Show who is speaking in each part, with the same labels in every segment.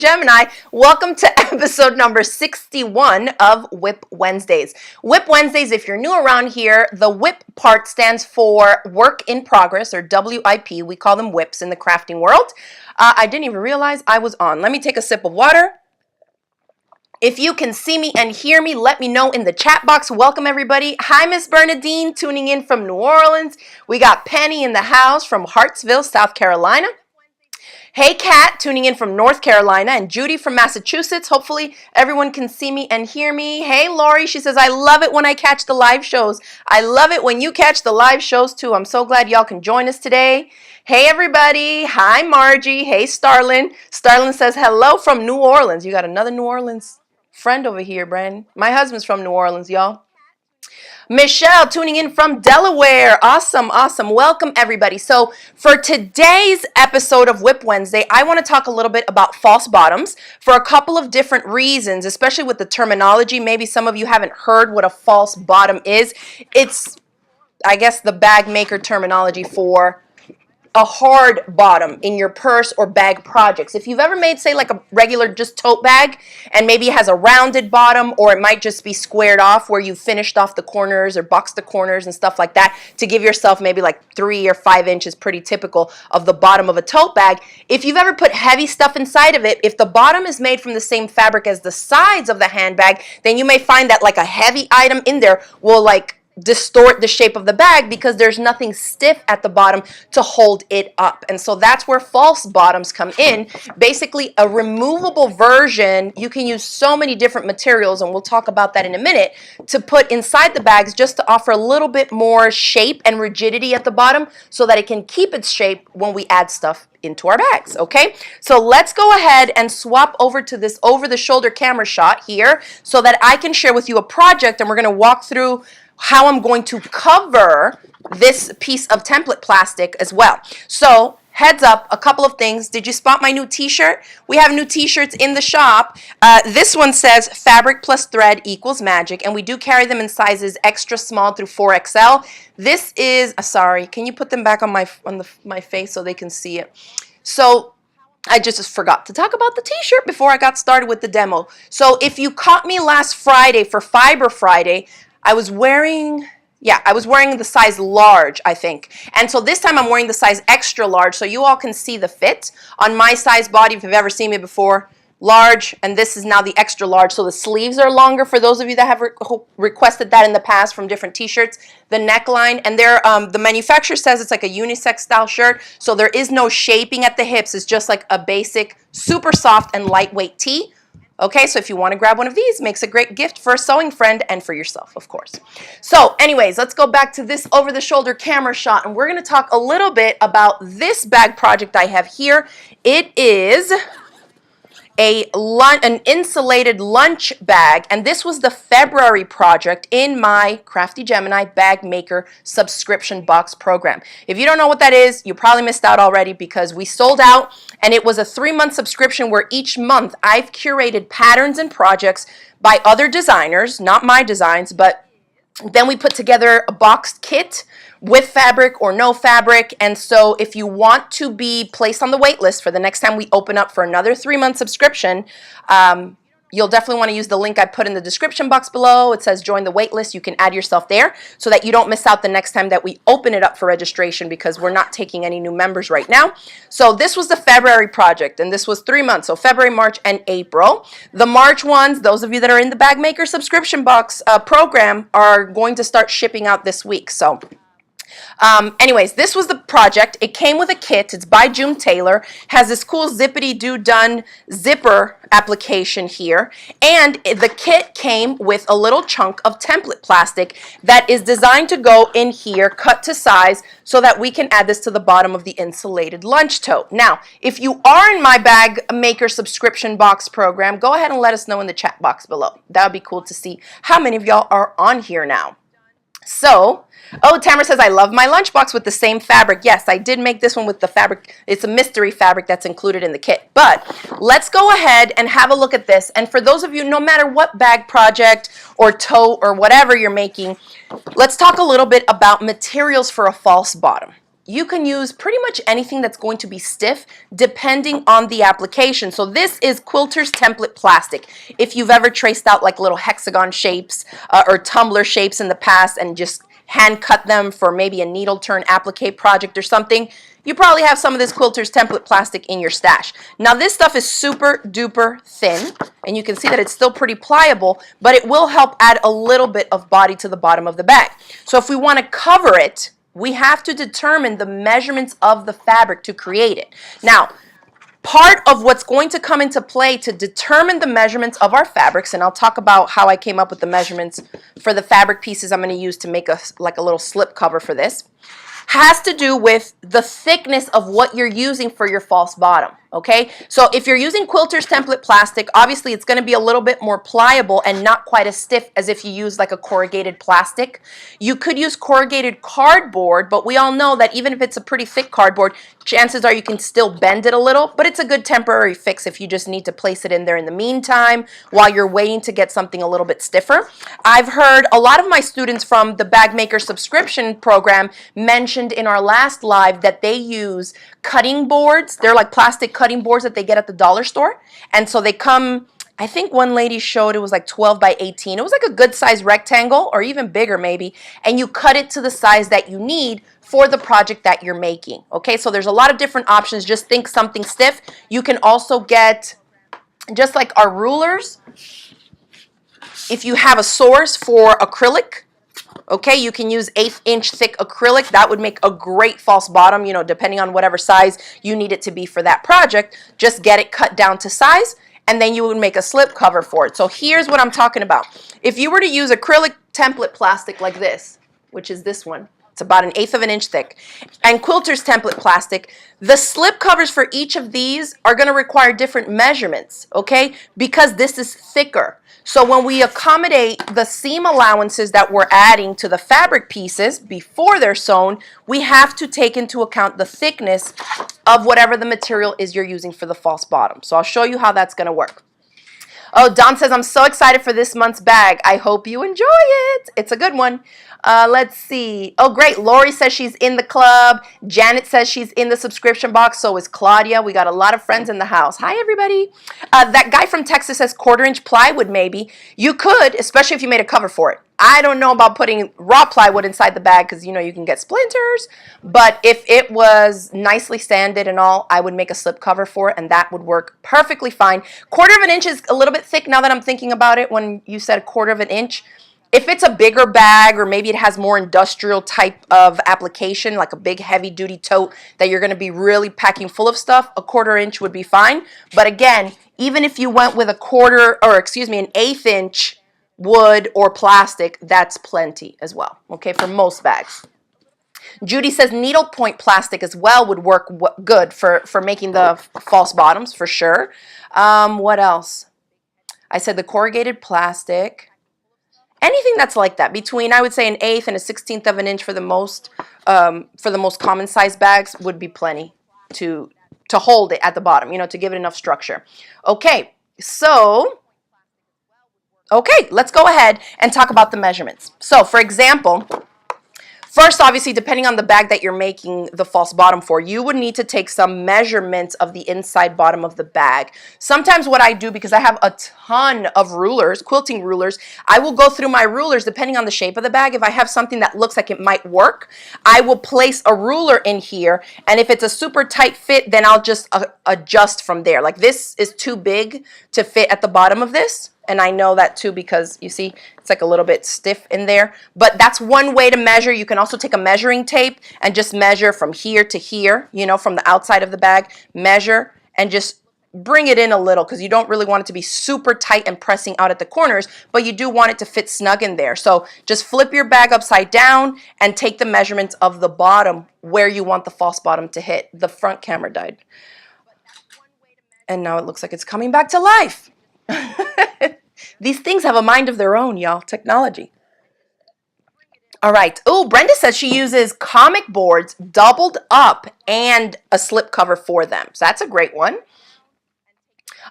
Speaker 1: Gemini. Welcome to episode number 61 of WIP Wednesdays. WIP Wednesdays, if you're new around here, the WIP part stands for work in progress, or WIP. We call them WIPs in the crafting world. I didn't even realize I was on. Let me take a sip of water. If you can see me and hear me, let me know in the chat box. Welcome, everybody. Hi, Miss Bernadine, tuning in from New Orleans. We got Penny in the house from Hartsville, South Carolina. Hey, Kat, tuning in from North Carolina, and Judy from Massachusetts. Hopefully, everyone can see me and hear me. Hey, Lori, she says, I love it when I catch the live shows. I love it when you catch the live shows, too. I'm so glad y'all can join us today. Hey, everybody. Hi, Margie. Hey, Starlin. Starlin says, hello from New Orleans. You got another New Orleans friend over here, Brandon. My husband's from New Orleans, y'all. Michelle tuning in from Delaware. Awesome, awesome. Welcome, everybody. So for today's episode of WIP Wednesday, I want to talk a little bit about false bottoms for a couple of different reasons, especially with the terminology. Maybe some of you haven't heard what a false bottom is. It's, I guess, the bag maker terminology for a hard bottom in your purse or bag projects. If you've ever made, say, like a regular just tote bag, and maybe it has a rounded bottom, or it might just be squared off where you finished off the corners or boxed the corners and stuff like that to give yourself maybe like 3 or 5 inches, pretty typical of the bottom of a tote bag. If you've ever put heavy stuff inside of it, if the bottom is made from the same fabric as the sides of the handbag, then you may find that like a heavy item in there will like distort the shape of the bag because there's nothing stiff at the bottom to hold it up. And so that's where false bottoms come in. Basically a removable version. You can use so many different materials, and we'll talk about that in a minute, to put inside the bags just to offer a little bit more shape and rigidity at the bottom so that it can keep its shape when we add stuff into our bags. Okay, so let's go ahead and swap over to this over-the-shoulder camera shot here so that I can share with you a project, and we're going to walk through how I'm going to cover this piece of template plastic as well. So heads up, a couple of things. Did you spot my new t-shirt? We have new t-shirts in the shop. This one says fabric plus thread equals magic, and we do carry them in sizes extra small through 4XL. This is, sorry, can you put them back on my face so they can see it? So I just forgot to talk about the t-shirt before I got started with the demo. So if you caught me last Friday for Fiber Friday, I was wearing the size large, I think. And so this time I'm wearing the size extra large so you all can see the fit on my size body. If you've ever seen me before, large, and this is now the extra large. So the sleeves are longer for those of you that have requested that in the past from different t-shirts. The neckline, and the manufacturer says it's like a unisex style shirt, so there is no shaping at the hips. It's just like a basic, super soft and lightweight tee. Okay, so if you want to grab one of these, makes a great gift for a sewing friend and for yourself, of course. So anyways, let's go back to this over-the-shoulder camera shot, and we're going to talk a little bit about this bag project I have here. It is an insulated lunch bag, and this was the February project in my Crafty Gemini bag maker subscription box program. If you don't know what that is, you probably missed out already because we sold out, and it was a 3-month subscription where each month I've curated patterns and projects by other designers, not my designs, but then we put together a boxed kit with fabric or no fabric. And so if you want to be placed on the wait list for the next time we open up for another 3-month subscription, you'll definitely want to use the link I put in the description box below. It says join the wait list. You can add yourself there so that you don't miss out the next time that we open it up for registration, because we're not taking any new members right now. So this was the February project, and this was 3 months. So February, March, and April. The March ones, those of you that are in the bag maker subscription box program, are going to start shipping out this week. So anyways, this was the project. It came with a kit. It's by June Taylor. Has this cool zippity-doo-done zipper application here. And the kit came with a little chunk of template plastic that is designed to go in here, cut to size, so that we can add this to the bottom of the insulated lunch tote. Now, if you are in my bag maker subscription box program, go ahead and let us know in the chat box below. That would be cool to see how many of y'all are on here now. So, oh, Tamara says, I love my lunchbox with the same fabric. Yes, I did make this one with the fabric. It's a mystery fabric that's included in the kit. But let's go ahead and have a look at this. And for those of you, no matter what bag project or tote or whatever you're making, let's talk a little bit about materials for a false bottom. you can use pretty much anything that's going to be stiff depending on the application. So this is Quilter's template plastic. If you've ever traced out like little hexagon shapes or tumbler shapes in the past and just hand cut them for maybe a needle turn applique project or something, you probably have some of this Quilter's template plastic in your stash. Now this stuff is super duper thin, and you can see that it's still pretty pliable, but it will help add a little bit of body to the bottom of the bag. So if we want to cover it, we have to determine the measurements of the fabric to create it. Now, part of what's going to come into play to determine the measurements of our fabrics, and I'll talk about how I came up with the measurements for the fabric pieces I'm going to use to make a little slip cover for this, has to do with the thickness of what you're using for your false bottom. Okay, so if you're using Quilter's template plastic, obviously it's going to be a little bit more pliable and not quite as stiff as if you use like a corrugated plastic. You could use corrugated cardboard, but we all know that even if it's a pretty thick cardboard, chances are you can still bend it a little, but it's a good temporary fix if you just need to place it in there in the meantime while you're waiting to get something a little bit stiffer. I've heard a lot of my students from the Bag Maker subscription program mentioned in our last live that they use cutting boards. They're like plastic cutting boards that they get at the dollar store. And so they come, I think one lady showed it was like 12 by 18. It was like a good size rectangle or even bigger maybe. And you cut it to the size that you need for the project that you're making. Okay, so there's a lot of different options. Just think something stiff. You can also get, just like our rulers, if you have a source for acrylic, okay, you can use 1/8 inch thick acrylic. That would make a great false bottom, you know, depending on whatever size you need it to be for that project. Just get it cut down to size, and then you would make a slip cover for it. So here's what I'm talking about. If you were to use acrylic template plastic like this, which is this one, it's about 1/8 of an inch thick, and Quilter's template plastic, the slip covers for each of these are going to require different measurements, okay, because this is thicker. So when we accommodate the seam allowances that we're adding to the fabric pieces before they're sewn, we have to take into account the thickness of whatever the material is you're using for the false bottom. So I'll show you how that's going to work. Oh, Don says, I'm so excited for this month's bag. I hope you enjoy it. It's a good one. Let's see. Oh, great. Lori says she's in the club. Janet says she's in the subscription box. So is Claudia. We got a lot of friends in the house. Hi, everybody. That guy from Texas says 1/4 inch plywood maybe. You could, especially if you made a cover for it. I don't know about putting raw plywood inside the bag because, you know, you can get splinters. But if it was nicely sanded and all, I would make a slip cover for it, and that would work perfectly fine. 1/4 of an inch is a little bit thick now that I'm thinking about it when you said 1/4 of an inch. If it's a bigger bag or maybe it has more industrial type of application, like a big heavy duty tote that you're going to be really packing full of stuff, a 1/4 inch would be fine. But again, even if you went with an 1/8 inch wood or plastic, that's plenty as well, okay, for most bags. Judy says needlepoint plastic as well would work good for making the false bottoms for sure. What else? I said the corrugated plastic. Anything that's like that, between I would say 1/8 and 1/16 of an inch for the most common size bags would be plenty to hold it at the bottom, you know, to give it enough structure. Okay, so okay, let's go ahead and talk about the measurements. So, for example, first, obviously, depending on the bag that you're making the false bottom for, you would need to take some measurements of the inside bottom of the bag. Sometimes what I do, because I have a ton of rulers, quilting rulers, I will go through my rulers depending on the shape of the bag. If I have something that looks like it might work, I will place a ruler in here, and if it's a super tight fit, then I'll just adjust from there. Like this is too big to fit at the bottom of this. And I know that too because you see it's like a little bit stiff in there. But that's one way to measure. You can also take a measuring tape and just measure from here to here, you know, from the outside of the bag, measure and just bring it in a little because you don't really want it to be super tight and pressing out at the corners, but you do want it to fit snug in there. So just flip your bag upside down and take the measurements of the bottom where you want the false bottom to hit. The front camera died. And now it looks like it's coming back to life. These things have a mind of their own, y'all. Technology. All right. Oh, Brenda says she uses comic boards doubled up and a slip cover for them. So that's a great one.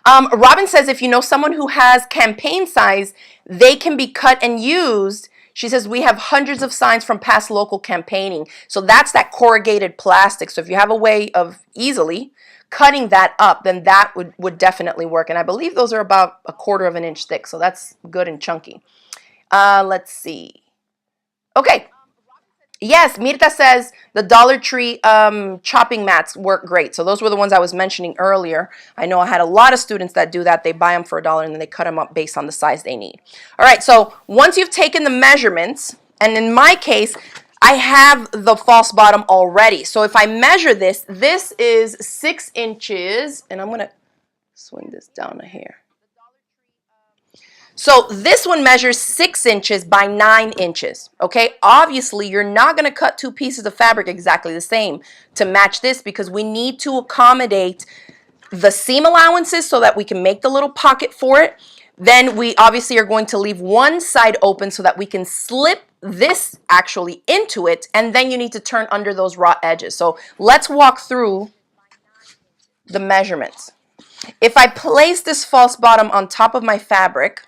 Speaker 1: Robin says if you know someone who has campaign size, they can be cut and used. She says, we have hundreds of signs from past local campaigning. So that's that corrugated plastic. So if you have a way of easily cutting that up, then that would definitely work. And I believe those are about 1/4 of an inch thick. So that's good and chunky. Let's see. Okay. Yes, Mirta says the Dollar Tree chopping mats work great. So those were the ones I was mentioning earlier. I know I had a lot of students that do that. They buy them for $1 and then they cut them up based on the size they need. All right, so once you've taken the measurements, and in my case, I have the false bottom already. So if I measure this, this is 6 inches, and I'm going to swing this down a hair. So this one measures 6 inches by 9 inches, okay? Obviously, you're not going to cut 2 pieces of fabric exactly the same to match this because we need to accommodate the seam allowances so that we can make the little pocket for it. Then we obviously are going to leave one side open so that we can slip this actually into it, and then you need to turn under those raw edges. So let's walk through the measurements. If I place this false bottom on top of my fabric,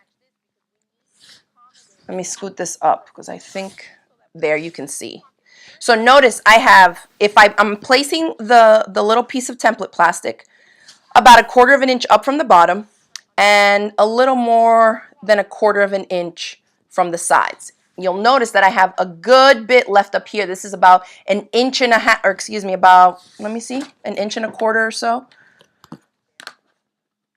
Speaker 1: let me scoot this up because I think there you can see. So notice I have, if I'm placing the little piece of template plastic about 1/4 of an inch up from the bottom and a little more than 1/4 of an inch from the sides. You'll notice that I have a good bit left up here. This is about 1.5 inches, or excuse me, about, let me see, 1.25 inches or so.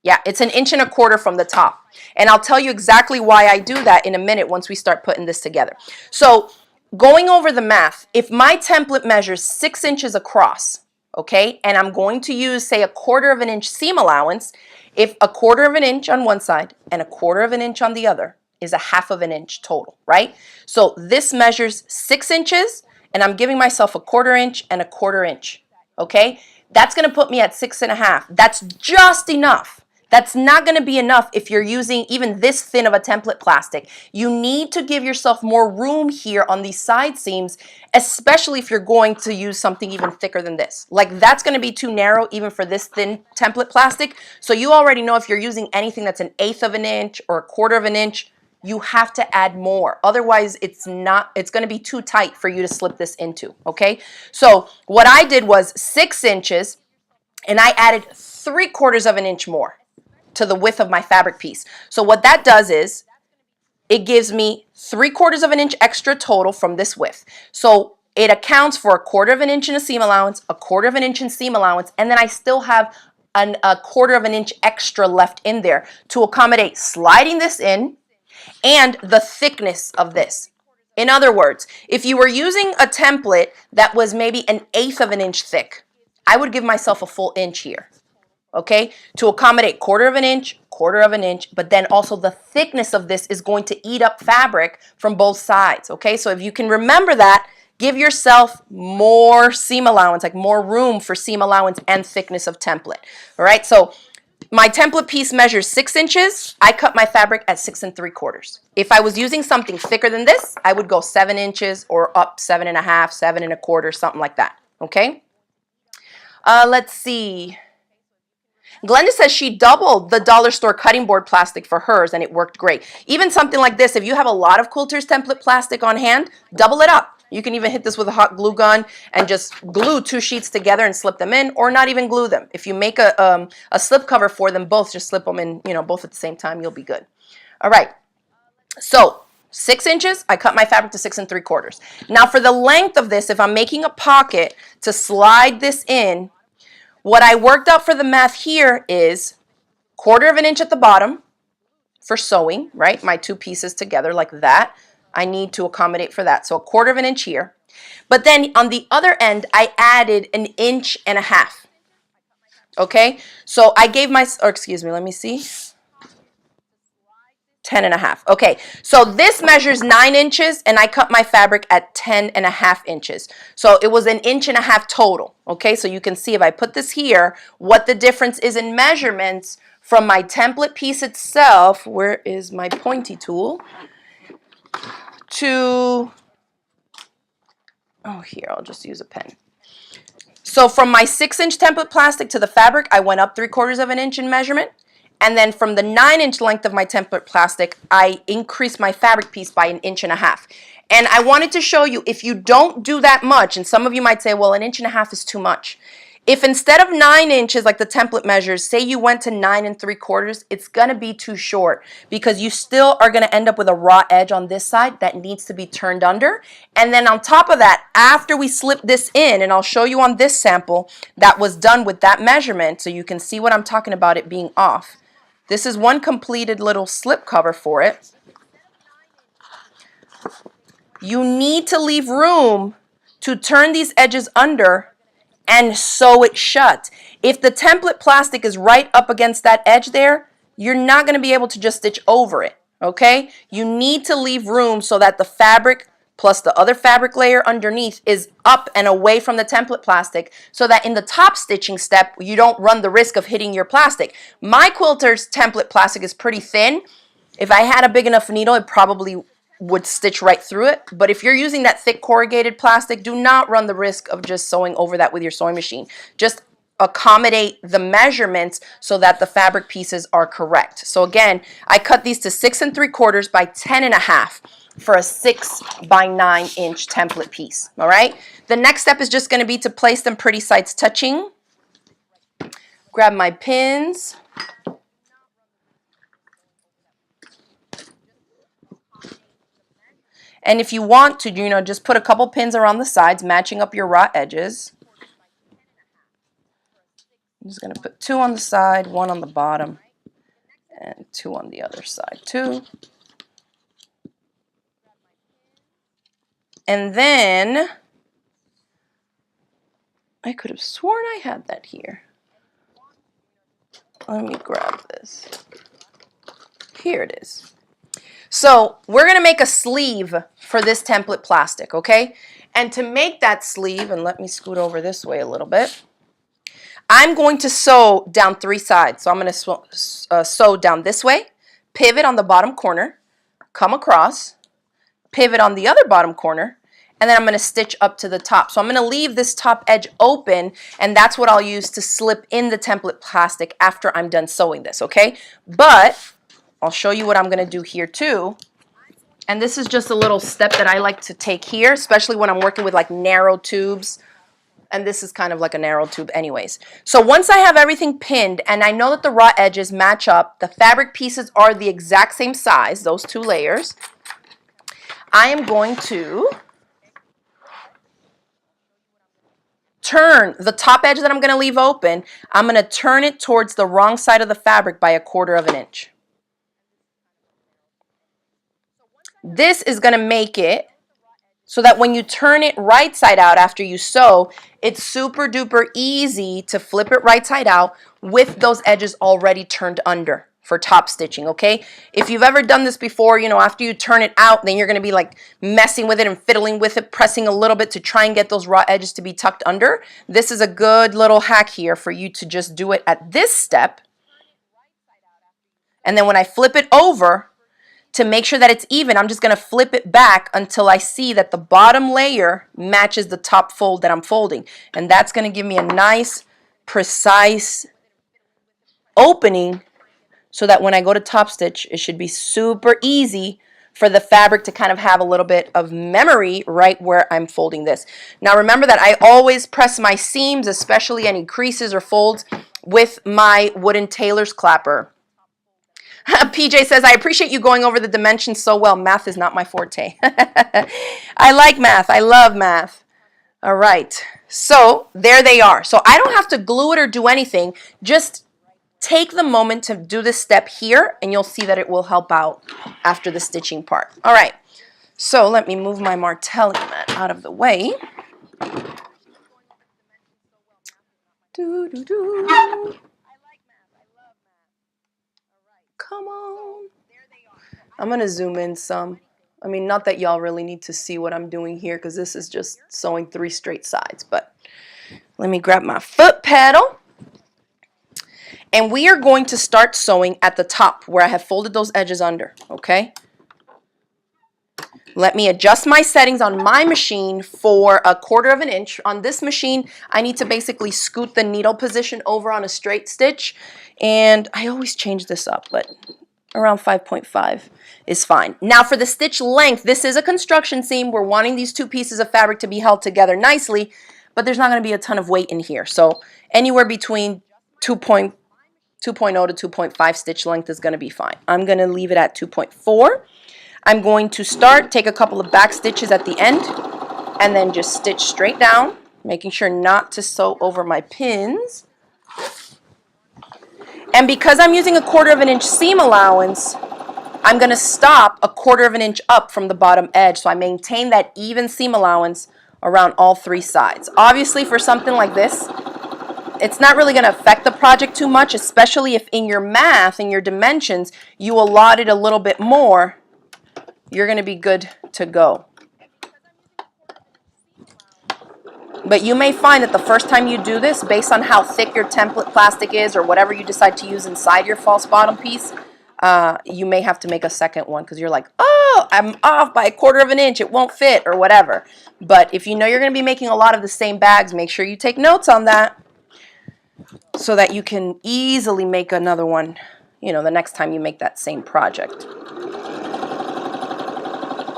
Speaker 1: Yeah, it's 1.25 inches from the top. And I'll tell you exactly why I do that in a minute once we start putting this together. So going over the math, if my template measures 6 inches across, okay, and I'm going to use, say, 1/4 of an inch seam allowance, if 1/4 of an inch on one side and 1/4 of an inch on the other is 1/2 of an inch total, right? So this measures 6 inches, and I'm giving myself 1/4 inch and 1/4 inch, okay? That's going to put me at 6.5. That's just enough. That's not going to be enough if you're using even this thin of a template plastic. You need to give yourself more room here on these side seams, especially if you're going to use something even thicker than this. Like that's going to be too narrow even for this thin template plastic. So you already know if you're using anything that's 1/8 of an inch or 1/4 of an inch, you have to add more. Otherwise, it's going to be too tight for you to slip this into, okay? So what I did was 6 inches, and I added 3/4 of an inch more to the width of my fabric piece. So what that does is it gives me 3/4 of an inch extra total from this width. So it accounts for 1/4 of an inch in a seam allowance, 1/4 of an inch in seam allowance, and then I still have a 1/4 of an inch extra left in there to accommodate sliding this in and the thickness of this. In other words, if you were using a template that was maybe 1/8 of an inch thick, I would give myself a full inch here. Okay, to accommodate 1/4 of an inch, 1/4 of an inch, but then also the thickness of this is going to eat up fabric from both sides. Okay, so if you can remember that, give yourself more seam allowance, like more room for seam allowance and thickness of template. All right, so my template piece measures 6 inches. I cut my fabric at 6 3/4. If I was using something thicker than this, I would go 7 inches or up 7.5, 7 1/4, something like that. Okay, let's see. Glenda says she doubled the dollar store cutting board plastic for hers and it worked great. Even something like this, if you have a lot of quilters template plastic on hand, double it up. You can even hit this with a hot glue gun and just glue 2 sheets together and slip them in, or not even glue them. If you make a slip cover for them both, just slip them in, both at the same time, you'll be good. All right, so 6 inches, I cut my fabric to 6 3/4. Now for the length of this, if I'm making a pocket to slide this in, what I worked out for the math here is 1/4 of an inch at the bottom for sewing, right? My 2 pieces together like that. I need to accommodate for that. So 1/4 of an inch here. But then on the other end, I added 1.5 inches. Okay? So I gave let me see. 10.5. Okay, so this measures 9 inches and I cut my fabric at 10.5 inches. So it was 1.5 inches total. Okay, so you can see if I put this here, what the difference is in measurements from my template piece itself. Where is my pointy tool? Here, I'll just use a pen. So from my 6 inch template plastic to the fabric, I went up 3/4 of an inch in measurement. And then from the 9-inch length of my template plastic, I increased my fabric piece by 1.5 inches. And I wanted to show you, if you don't do that much, and some of you might say, well, 1.5 inches is too much. If instead of 9 inches, like the template measures, say you went to 9 3/4, it's going to be too short because you still are going to end up with a raw edge on this side that needs to be turned under. And then on top of that, after we slip this in, and I'll show you on this sample that was done with that measurement so you can see what I'm talking about it being off. This is one completed little slip cover for it. You need to leave room to turn these edges under and sew it shut. If the template plastic is right up against that edge there, you're not going to be able to just stitch over it, okay? You need to leave room so that the fabric plus the other fabric layer underneath is up and away from the template plastic so that in the top stitching step, you don't run the risk of hitting your plastic. My quilter's template plastic is pretty thin. If I had a big enough needle, it probably would stitch right through it. But if you're using that thick corrugated plastic, do not run the risk of just sewing over that with your sewing machine. Just accommodate the measurements so that the fabric pieces are correct. So again, I cut these to 6 3/4 by 10.5 for a 6 by 9 inch template piece. All right. The next step is just going to be to place them pretty sides touching. Grab my pins. And if you want to, just put a couple pins around the sides, matching up your raw edges. I'm just going to put 2 on the side, 1 on the bottom, and 2 on the other side too. And then, I could have sworn I had that here. Let me grab this. Here it is. So we're going to make a sleeve for this template plastic, okay? And to make that sleeve, and let me scoot over this way a little bit, I'm going to sew down 3 sides. So I'm going to sew down this way, pivot on the bottom corner, come across, pivot on the other bottom corner, and then I'm going to stitch up to the top. So I'm going to leave this top edge open, and that's what I'll use to slip in the template plastic after I'm done sewing this, okay? But I'll show you what I'm going to do here too. And this is just a little step that I like to take here, especially when I'm working with like narrow tubes. And this is kind of like a narrow tube anyways. So once I have everything pinned and I know that the raw edges match up, the fabric pieces are the exact same size, those 2 layers, I am going to turn the top edge that I'm going to leave open, I'm going to turn it towards the wrong side of the fabric by 1/4 inch. This is going to make it so that when you turn it right side out after you sew, it's super duper easy to flip it right side out with those edges already turned under for top stitching, okay? If you've ever done this before, after you turn it out, then you're going to be like messing with it and fiddling with it, pressing a little bit to try and get those raw edges to be tucked under. This is a good little hack here for you to just do it at this step. And then when I flip it over, to make sure that it's even, I'm just going to flip it back until I see that the bottom layer matches the top fold that I'm folding. And that's going to give me a nice, precise opening so that when I go to top stitch, it should be super easy for the fabric to kind of have a little bit of memory right where I'm folding this. Now remember that I always press my seams, especially any creases or folds, with my wooden tailor's clapper. PJ says, I appreciate you going over the dimensions so well. Math is not my forte. I like math. I love math. All right. So there they are. So I don't have to glue it or do anything. Just take the moment to do this step here, and you'll see that it will help out after the stitching part. All right. So let me move my martelling mat out of the way. Come on. I'm going to zoom in some. I mean, not that y'all really need to see what I'm doing here because this is just sewing 3 straight sides. But let me grab my foot pedal. And we are going to start sewing at the top where I have folded those edges under, okay? Let me adjust my settings on my machine for 1/4 of an inch. On this machine, I need to basically scoot the needle position over on a straight stitch. And I always change this up, but around 5.5 is fine. Now for the stitch length, this is a construction seam. We're wanting these two pieces of fabric to be held together nicely, but there's not going to be a ton of weight in here. So anywhere between 2.0 to 2.5 stitch length is going to be fine. I'm going to leave it at 2.4. I'm going to take a couple of back stitches at the end, and then just stitch straight down, making sure not to sew over my pins. And because I'm using 1/4 of an inch seam allowance, I'm going to stop 1/4 of an inch up from the bottom edge, so I maintain that even seam allowance around all 3 sides. Obviously, for something like this, it's not really going to affect the project too much, especially if in your math, in your dimensions, you allotted a little bit more. You're going to be good to go. But you may find that the first time you do this, based on how thick your template plastic is or whatever you decide to use inside your false bottom piece, you may have to make a second one because you're like, oh, I'm off by 1/4 of an inch, it won't fit or whatever. But if you know you're going to be making a lot of the same bags, make sure you take notes on that so that you can easily make another one, you know, the next time you make that same project.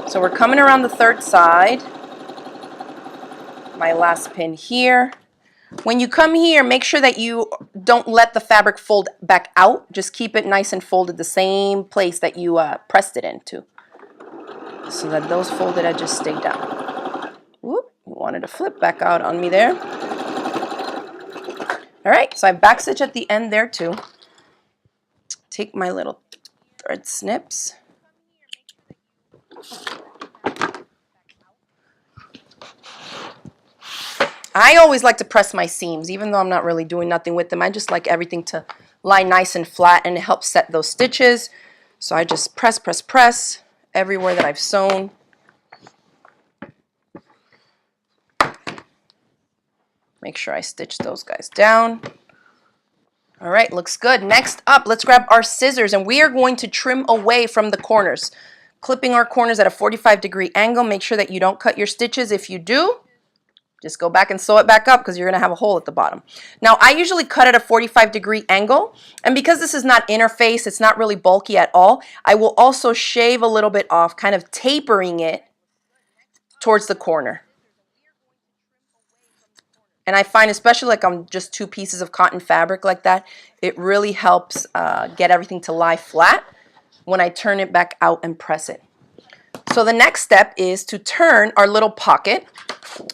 Speaker 1: So we're coming around the 3rd side. My last pin here. When you come here, make sure that you don't let the fabric fold back out. Just keep it nice and folded the same place that you pressed it into, so that those folded edges stay down. Whoop, you wanted to flip back out on me there. All right, so I back stitch at the end there too. Take my little thread snips. I always like to press my seams, even though I'm not really doing nothing with them. I just like everything to lie nice and flat, and it helps set those stitches. So I just press, press, press everywhere that I've sewn. Make sure I stitch those guys down. All right, looks good. Next up, let's grab our scissors, and we are going to trim away from the corners. Clipping our corners at a 45-degree angle. Make sure that you don't cut your stitches. If you do, just go back and sew it back up because you're going to have a hole at the bottom. Now, I usually cut at a 45-degree angle, and because this is not interface, it's not really bulky at all, I will also shave a little bit off, kind of tapering it towards the corner. And I find, especially like on just 2 pieces of cotton fabric like that, it really helps get everything to lie flat when I turn it back out and press it. So the next step is to turn our little pocket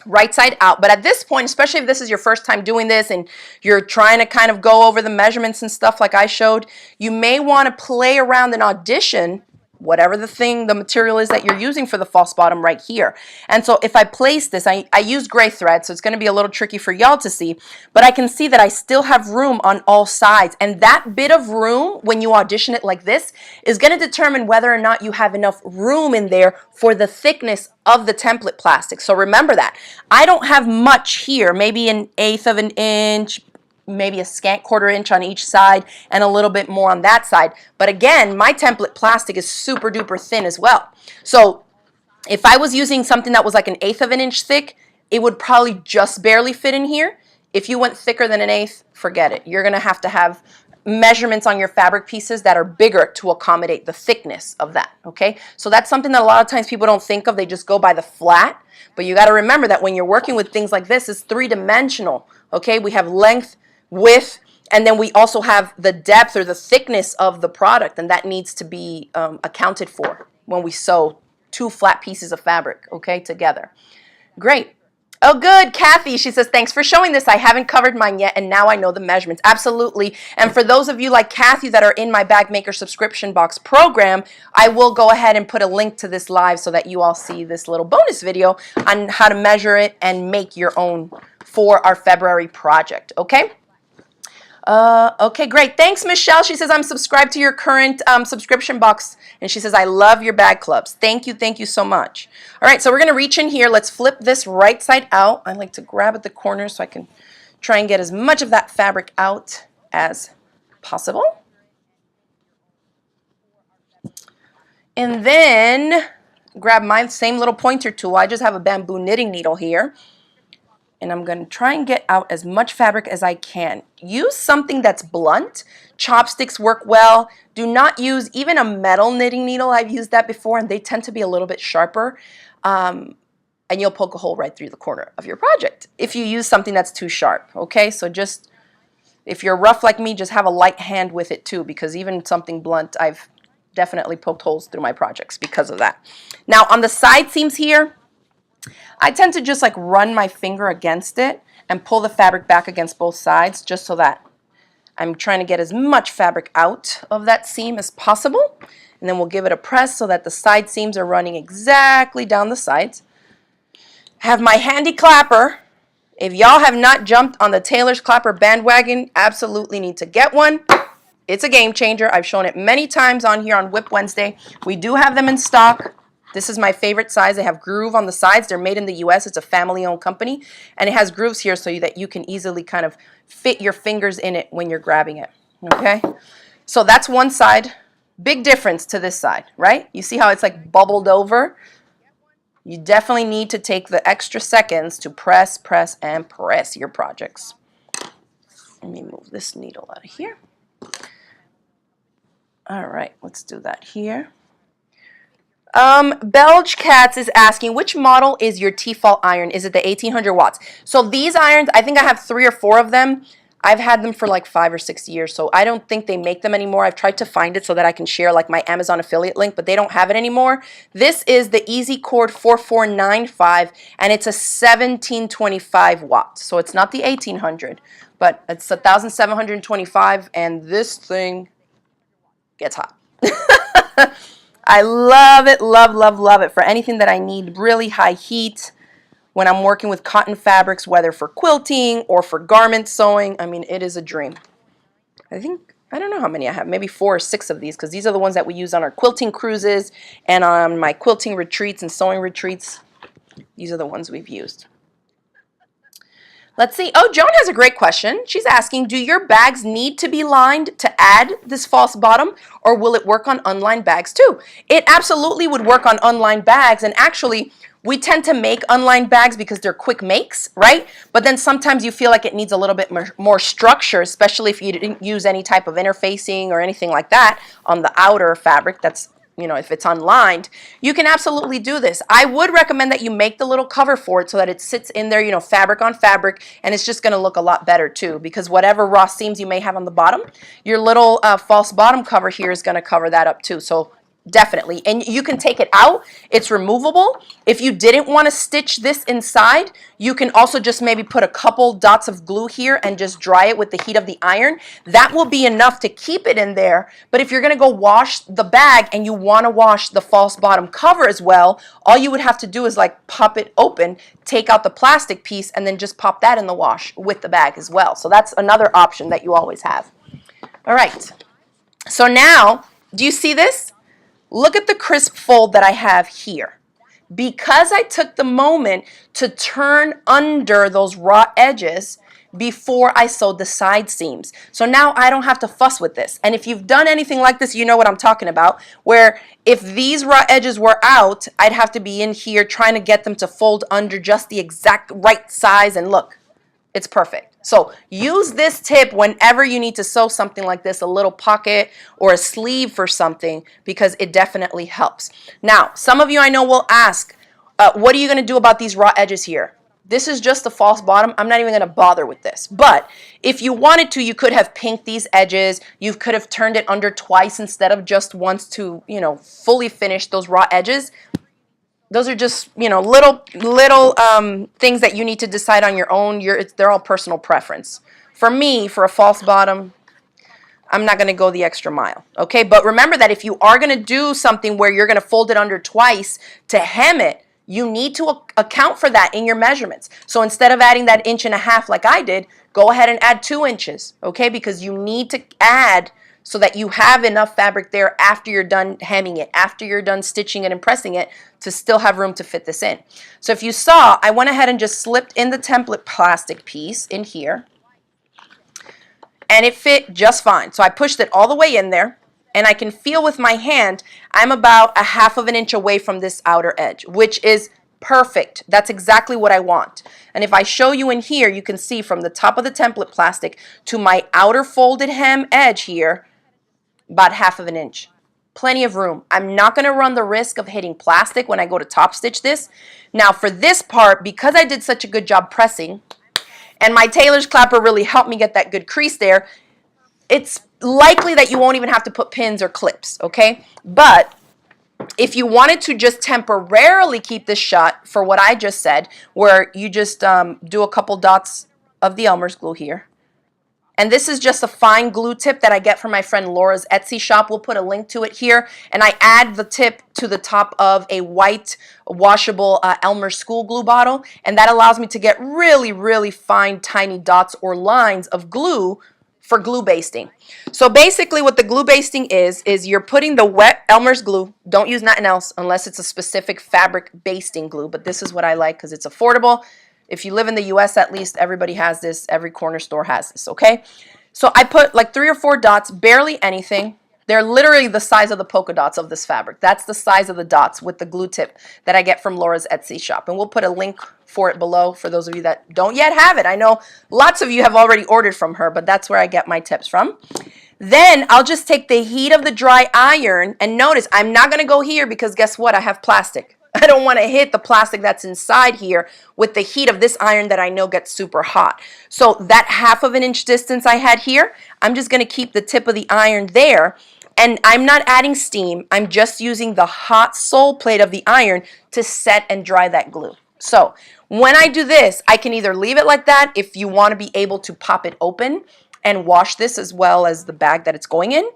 Speaker 1: right side out. But at this point, especially if this is your first time doing this and you're trying to kind of go over the measurements and stuff like I showed, you may want to play around and audition whatever the material is that you're using for the false bottom right here. And so if I place this, I use gray thread, so it's going to be a little tricky for y'all to see, but I can see that I still have room on all sides. And that bit of room, when you audition it like this, is going to determine whether or not you have enough room in there for the thickness of the template plastic. So remember that. I don't have much here, maybe 1/8 of an inch, maybe a scant 1/4 inch on each side and a little bit more on that side. But again, my template plastic is super duper thin as well. So if I was using something that was like 1/8 of an inch thick, it would probably just barely fit in here. If you went thicker than 1/8, forget it. You're going to have measurements on your fabric pieces that are bigger to accommodate the thickness of that, okay? So that's something that a lot of times people don't think of. They just go by the flat. But you got to remember that when you're working with things like this, it's 3-dimensional, okay? We have length, width, and then we also have the depth or the thickness of the product, and that needs to be accounted for when we sew 2 flat pieces of fabric, okay, together. Great. Oh, good. Kathy, she says, thanks for showing this. I haven't covered mine yet, and now I know the measurements. Absolutely. And for those of you like Kathy that are in my Bag Maker subscription box program, I will go ahead and put a link to this live so that you all see this little bonus video on how to measure it and make your own for our February project, okay? Okay, great. Thanks, Michelle. She says, I'm subscribed to your current subscription box. And she says, I love your bag clubs. Thank you so much. All right, so we're going to reach in here. Let's flip this right side out. I like to grab at the corners so I can try and get as much of that fabric out as possible. And then grab my same little pointer tool. I just have a bamboo knitting needle here. And I'm going to try and get out as much fabric as I can. Use something that's blunt. Chopsticks work well. Do not use even a metal knitting needle. I've used that before, and they tend to be a little bit sharper. And you'll poke a hole right through the corner of your project if you use something that's too sharp, okay? So just, if you're rough like me, just have a light hand with it too, because even something blunt, I've definitely poked holes through my projects because of that. Now, on the side seams here, I tend to just like run my finger against it and pull the fabric back against both sides just so that I'm trying to get as much fabric out of that seam as possible. And then we'll give it a press so that the side seams are running exactly down the sides. Have my handy clapper. If y'all have not jumped on the Tailor's Clapper bandwagon, absolutely need to get one. It's a game changer. I've shown it many times on here on WIP Wednesday. We do have them in stock. This is my favorite size. They have groove on the sides. They're made in the US. It's a family-owned company. And it has grooves here so that you can easily kind of fit your fingers in it when you're grabbing it. Okay? So that's one side. Big difference to this side, right? You see how it's like bubbled over? You definitely need to take the extra seconds to press, press, and press your projects. Let me move this needle out of here. All right, let's do that here. Belge Cats is asking, which model is your T-fault iron? Is it the 1800 watts? So these irons, I think I have 3 or 4 of them. I've had them for like 5 or 6 years, so I don't think they make them anymore. I've tried to find it so that I can share like my Amazon affiliate link, but they don't have it anymore. This is the Easy Cord 4495, and it's a 1725 watts. So it's not the 1800, but it's 1725, and this thing gets hot. I love it, love, love, love it for anything that I need really high heat. When I'm working with cotton fabrics, whether for quilting or for garment sewing, I mean, it is a dream. I don't know how many I have, maybe 4 or 6 of these, because these are the ones that we use on our quilting cruises and on my quilting retreats and sewing retreats. These are the ones we've used. Let's see. Oh, Joan has a great question. She's asking, do your bags need to be lined to add this false bottom, or will it work on unlined bags too? It absolutely would work on unlined bags, and actually, we tend to make unlined bags because they're quick makes, right? But then sometimes you feel like it needs a little bit more structure, especially if you didn't use any type of interfacing or anything like that on the outer fabric that's, you know, if it's unlined. You can absolutely do this. I would recommend that you make the little cover for it so that it sits in there, you know, fabric on fabric, and it's just going to look a lot better too, because whatever raw seams you may have on the bottom, your little false bottom cover here is going to cover that up too. So definitely. And you can take it out. It's removable. If you didn't want to stitch this inside, you can also just maybe put a couple dots of glue here and just dry it with the heat of the iron. That will be enough to keep it in there. But if you're going to go wash the bag and you want to wash the false bottom cover as well, all you would have to do is like pop it open, take out the plastic piece, and then just pop that in the wash with the bag as well. So that's another option that you always have. All right. So now, do you see this? Look at the crisp fold that I have here. Because I took the moment to turn under those raw edges before I sewed the side seams. So now I don't have to fuss with this. And if you've done anything like this, you know what I'm talking about, where if these raw edges were out, I'd have to be in here trying to get them to fold under just the exact right size, and look, it's perfect. So use this tip whenever you need to sew something like this, a little pocket or a sleeve for something, because it definitely helps. Now, some of you I know will ask, what are you going to do about these raw edges here? This is just a false bottom. I'm not even going to bother with this. But if you wanted to, you could have pinked these edges. You could have turned it under twice instead of just once to, you know, fully finish those raw edges. Those are just, you know, little things that you need to decide on your own. They're all personal preference. For me, for a false bottom, I'm not going to go the extra mile, okay? But remember that if you are going to do something where you're going to fold it under twice to hem it, you need to account for that in your measurements. So instead of adding that 1.5 inches like I did, go ahead and add 2 inches, okay? Because you need to add so that you have enough fabric there after you're done hemming it, after you're done stitching it and pressing it, to still have room to fit this in. So if you saw, I went ahead and just slipped in the template plastic piece in here, and it fit just fine. So I pushed it all the way in there, and I can feel with my hand, I'm about 1/2 of an inch away from this outer edge, which is perfect. That's exactly what I want. And if I show you in here, you can see from the top of the template plastic to my outer folded hem edge here, about 1/2 of an inch. Plenty of room. I'm not going to run the risk of hitting plastic when I go to top stitch this. Now for this part, because I did such a good job pressing, and my tailor's clapper really helped me get that good crease there, it's likely that you won't even have to put pins or clips, okay? But if you wanted to just temporarily keep this shut for what I just said, where you just do a couple dots of the Elmer's glue here, and this is just a fine glue tip that I get from my friend Laura's Etsy shop. We'll put a link to it here. And I add the tip to the top of a white washable Elmer's school glue bottle. And that allows me to get really, really fine, tiny dots or lines of glue for glue basting. So basically what the glue basting is you're putting the wet Elmer's glue. Don't use nothing else unless it's a specific fabric basting glue. But this is what I like because it's affordable. If you live in the US, at least everybody has this. Every corner store has this, okay? So I put like 3 or 4 dots, barely anything. They're literally the size of the polka dots of this fabric. That's the size of the dots with the glue tip that I get from Laura's Etsy shop. And we'll put a link for it below for those of you that don't yet have it. I know lots of you have already ordered from her, but that's where I get my tips from. Then I'll just take the heat of the dry iron, and notice I'm not going to go here because guess what? I have plastic. I don't want to hit the plastic that's inside here with the heat of this iron that I know gets super hot. So that 1/2 of an inch distance I had here, I'm just going to keep the tip of the iron there. And I'm not adding steam. I'm just using the hot sole plate of the iron to set and dry that glue. So when I do this, I can either leave it like that if you want to be able to pop it open and wash this as well as the bag that it's going in,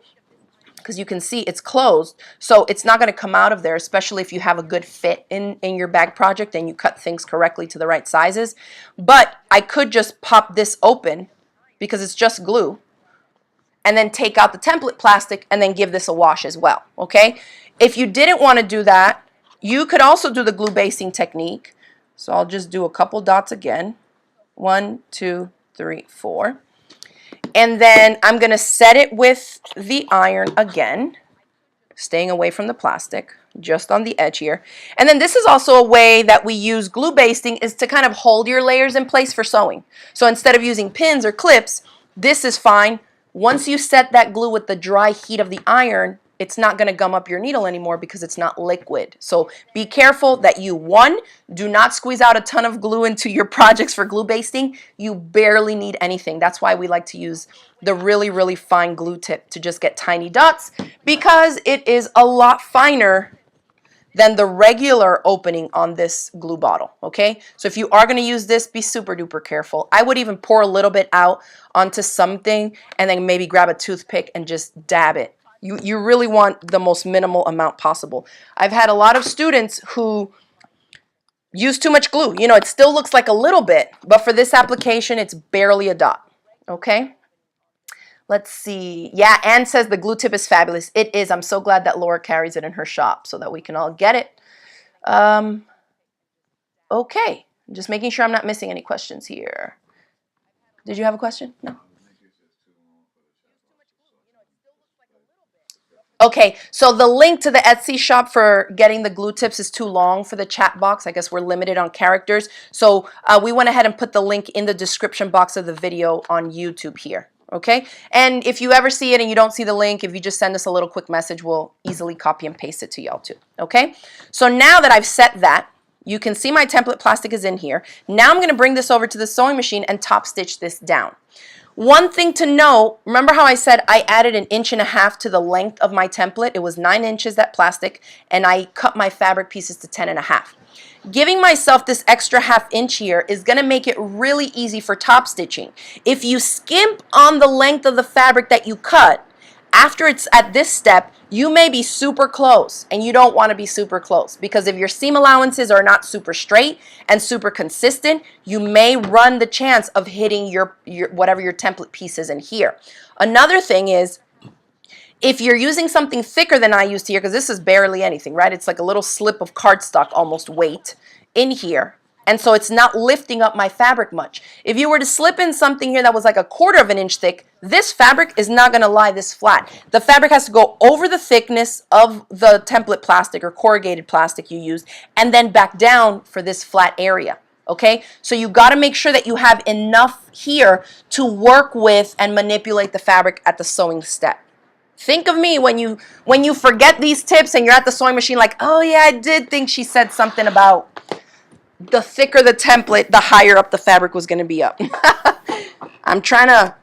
Speaker 1: because you can see it's closed, so it's not going to come out of there, especially if you have a good fit in your bag project and you cut things correctly to the right sizes. But I could just pop this open because it's just glue and then take out the template plastic and then give this a wash as well, okay? If you didn't want to do that, you could also do the glue basting technique. So I'll just do a couple dots again. 1, 2, 3, 4. And then I'm going to set it with the iron again, staying away from the plastic, just on the edge here. And then this is also a way that we use glue basting, is to kind of hold your layers in place for sewing. So instead of using pins or clips, this is fine. Once you set that glue with the dry heat of the iron, it's not going to gum up your needle anymore because it's not liquid. So be careful that you, 1, do not squeeze out a ton of glue into your projects for glue basting. You barely need anything. That's why we like to use the really, really fine glue tip to just get tiny dots, because it is a lot finer than the regular opening on this glue bottle, okay? So if you are going to use this, be super duper careful. I would even pour a little bit out onto something and then maybe grab a toothpick and just dab it. You really want the most minimal amount possible. I've had a lot of students who use too much glue. You know, it still looks like a little bit, but for this application, it's barely a dot, okay? Let's see. Yeah, Anne says the glue tip is fabulous. It is. I'm so glad that Laura carries it in her shop so that we can all get it. Okay, just making sure I'm not missing any questions here. Did you have a question? No? Okay, so the link to the Etsy shop for getting the glue tips is too long for the chat box. I guess we're limited on characters. So we went ahead and put the link in the description box of the video on YouTube here. Okay, and if you ever see it and you don't see the link, if you just send us a little quick message, we'll easily copy and paste it to y'all too. Okay, so now that I've set that, you can see my template plastic is in here. Now I'm going to bring this over to the sewing machine and top stitch this down. One thing to know, remember how I said I added 1.5 inches to the length of my template? It was 9 inches, that plastic, and I cut my fabric pieces to 10.5. Giving myself this extra 1/2 inch here is going to make it really easy for top stitching. If you skimp on the length of the fabric that you cut, after it's at this step, you may be super close, and you don't want to be super close, because if your seam allowances are not super straight and super consistent, you may run the chance of hitting your whatever your template piece is in here. Another thing is, if you're using something thicker than I used here, because this is barely anything, right? It's like a little slip of cardstock almost weight in here. And so it's not lifting up my fabric much. If you were to slip in something here that was like a 1/4 of an inch thick, this fabric is not going to lie this flat. The fabric has to go over the thickness of the template plastic or corrugated plastic you used, and then back down for this flat area. Okay, so you got to make sure that you have enough here to work with and manipulate the fabric at the sewing step. Think of me when you forget these tips and you're at the sewing machine like, oh yeah, I did think she said something about the thicker the template, the higher up the fabric was going to be up. I'm trying to,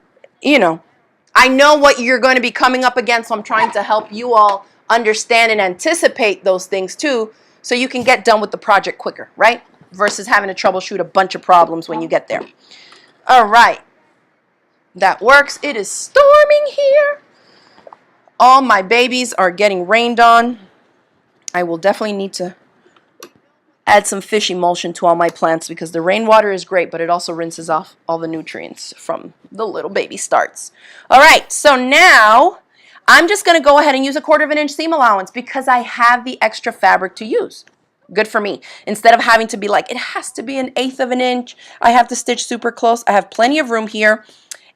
Speaker 1: I know what you're going to be coming up against, so I'm trying to help you all understand and anticipate those things too, so you can get done with the project quicker, right? Versus having to troubleshoot a bunch of problems when you get there. All right. That works. It is storming here. All my babies are getting rained on. I will definitely need to add some fish emulsion to all my plants because the rainwater is great, but it also rinses off all the nutrients from the little baby starts. All right, so now I'm just going to go ahead and use a 1/4 of an inch seam allowance because I have the extra fabric to use. Good for me. Instead of having to be like, it has to be 1/8 of an inch, I have to stitch super close. I have plenty of room here.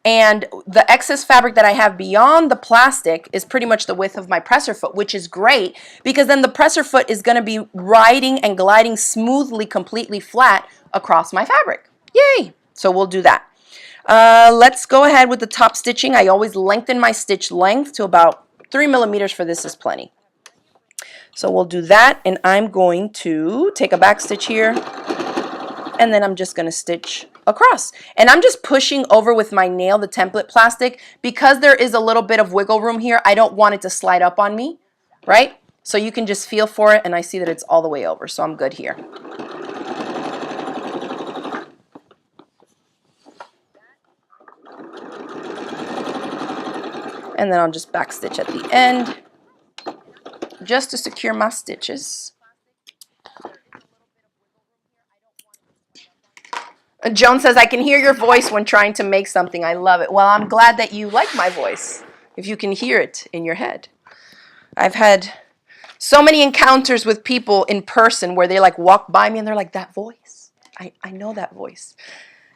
Speaker 1: And the excess fabric that I have beyond the plastic is pretty much the width of my presser foot, which is great because then the presser foot is going to be riding and gliding smoothly, completely flat across my fabric. Yay! So we'll do that. Let's go ahead with the top stitching. I always lengthen my stitch length to about 3 millimeters for this is plenty. So we'll do that, and I'm going to take a back stitch here, and then I'm just going to stitch across. And I'm just pushing over with my nail the template plastic because there is a little bit of wiggle room here. I don't want it to slide up on me, right? So you can just feel for it, and I see that it's all the way over, so I'm good here. And then I'll just back stitch at the end just to secure my stitches. Joan says, I can hear your voice when trying to make something. I love it. Well, I'm glad that you like my voice, if you can hear it in your head. I've had so many encounters with people in person where they like walk by me and they're like, that voice, I know that voice.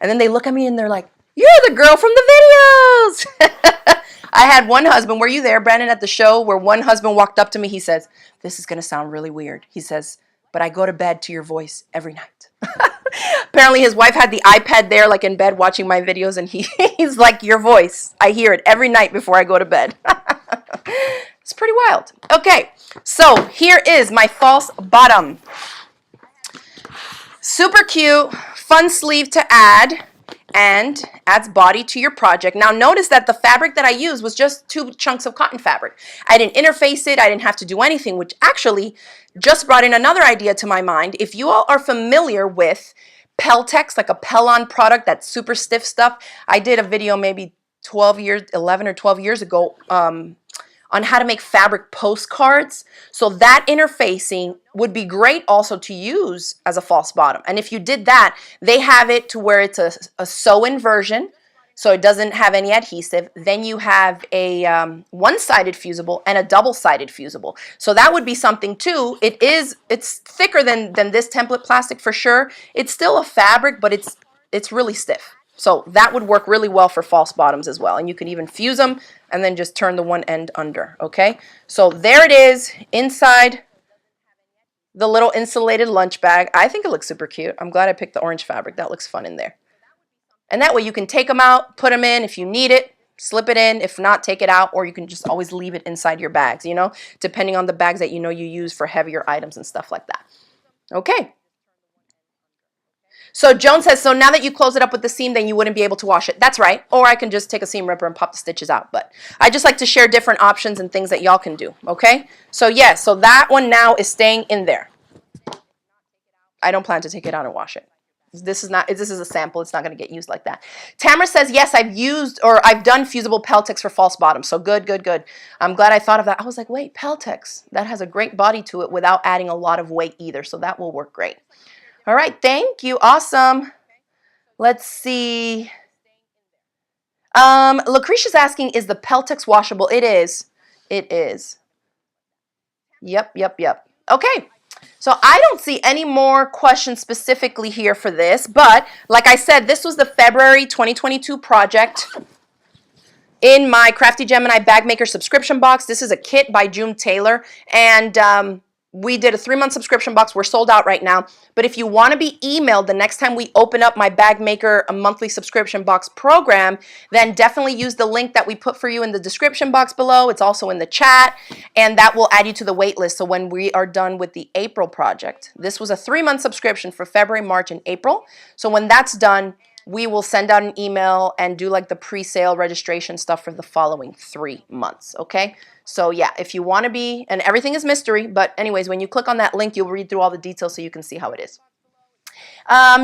Speaker 1: And then they look at me and they're like, you're the girl from the videos. I had one husband, were you there, Brandon, at the show where one husband walked up to me, he says, this is going to sound really weird. He says, but I go to bed to your voice every night. Apparently his wife had the iPad there like in bed watching my videos, and he's like, your voice, I hear it every night before I go to bed. It's pretty wild. Okay, so here is my false bottom. Super cute, fun sleeve to add, and adds body to your project. Now notice that the fabric that I used was just 2 chunks of cotton fabric. I didn't interface it, I didn't have to do anything, which actually just brought in another idea to my mind. If you all are familiar with Peltex, like a Pellon product, that super stiff stuff, I did a video maybe 11 or 12 years ago on how to make fabric postcards. So that interfacing would be great also to use as a false bottom. And if you did that, they have it to where it's a sew-in version, so it doesn't have any adhesive. Then you have a one-sided fusible and a double-sided fusible. So that would be something too. It's thicker than this template plastic for sure. It's still a fabric, but it's really stiff. So that would work really well for false bottoms as well. And you can even fuse them and then just turn the one end under, okay? So there it is inside the little insulated lunch bag. I think it looks super cute. I'm glad I picked the orange fabric. That looks fun in there. And that way you can take them out, put them in if you need it, slip it in. If not, take it out, or you can just always leave it inside your bags, you know, depending on the bags that you know you use for heavier items and stuff like that. Okay. So Joan says, so now that you close it up with the seam, then you wouldn't be able to wash it. That's right. Or I can just take a seam ripper and pop the stitches out. But I just like to share different options and things that y'all can do. Okay. So yeah, so that one now is staying in there. I don't plan to take it out and wash it. This is a sample. It's not going to get used like that. Tamara says, yes, I've done fusible Peltex for false bottoms. So good, good, good. I'm glad I thought of that. I was like, wait, Peltex, that has a great body to it without adding a lot of weight either. So that will work great. All right, thank you. Awesome. Let's see. Lucretia's asking, is the Peltex washable? It is. It is. Yep, yep, yep. Okay. So I don't see any more questions specifically here for this, but like I said, this was the February 2022 project in my Crafty Gemini bag maker subscription box. This is a kit by June Taylor, and we did a 3-month subscription box. We're sold out right now, but if you want to be emailed the next time we open up my bag maker a monthly subscription box program, then definitely use the link that we put for you in the description box below. It's also in the chat, and that will add you to the wait list. So when we are done with the April project, this was a 3-month subscription for February, March, and April. So when that's done, we will send out an email and do like the pre-sale registration stuff for the following 3 months, okay? So yeah, if you want to be, and everything is mystery, but anyways, when you click on that link, you'll read through all the details so you can see how it is.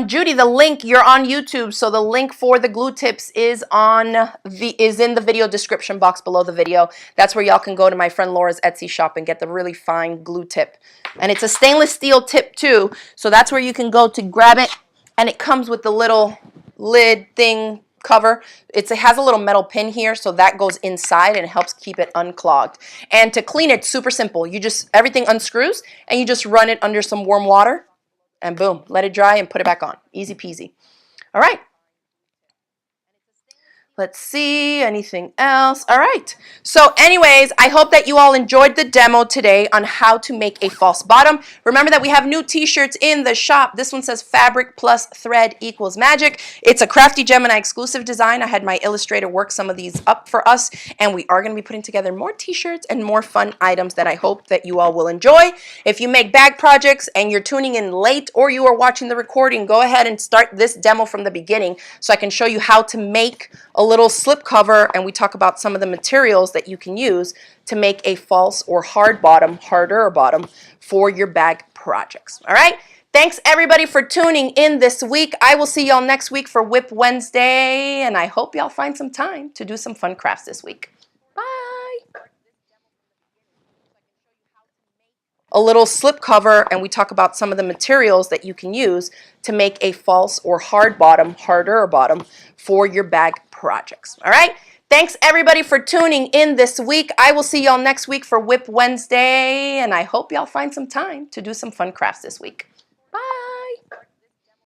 Speaker 1: Judy, the link, you're on YouTube, so the link for the glue tips is in the video description box below the video. That's where y'all can go to my friend Laura's Etsy shop and get the really fine glue tip. And it's a stainless steel tip too, so that's where you can go to grab it, and it comes with the little lid thing cover. It has a little metal pin here, so that goes inside and it helps keep it unclogged. And to clean it, super simple. You just, everything unscrews and you just run it under some warm water and boom, let it dry and put it back on. Easy peasy. All right. Let's see, anything else? All right. So anyways, I hope that you all enjoyed the demo today on how to make a false bottom. Remember that we have new t-shirts in the shop. This one says fabric plus thread equals magic. It's a Crafty Gemini exclusive design. I had my illustrator work some of these up for us, and we are going to be putting together more t-shirts and more fun items that I hope that you all will enjoy. If you make bag projects and you're tuning in late or you are watching the recording, go ahead and start this demo from the beginning so I can show you how to make a little slip cover, and we talk about some of the materials that you can use to make a false or hard bottom, harder bottom for your bag projects. All right. Thanks everybody for tuning in this week. I will see y'all next week for WIP Wednesday, and I hope y'all find some time to do some fun crafts this week. Bye. A little slip cover, and we talk about some of the materials that you can use to make a false or hard bottom, harder bottom for your bag projects. All right. Thanks everybody for tuning in this week. I will see y'all next week for WIP Wednesday, and I hope y'all find some time to do some fun crafts this week.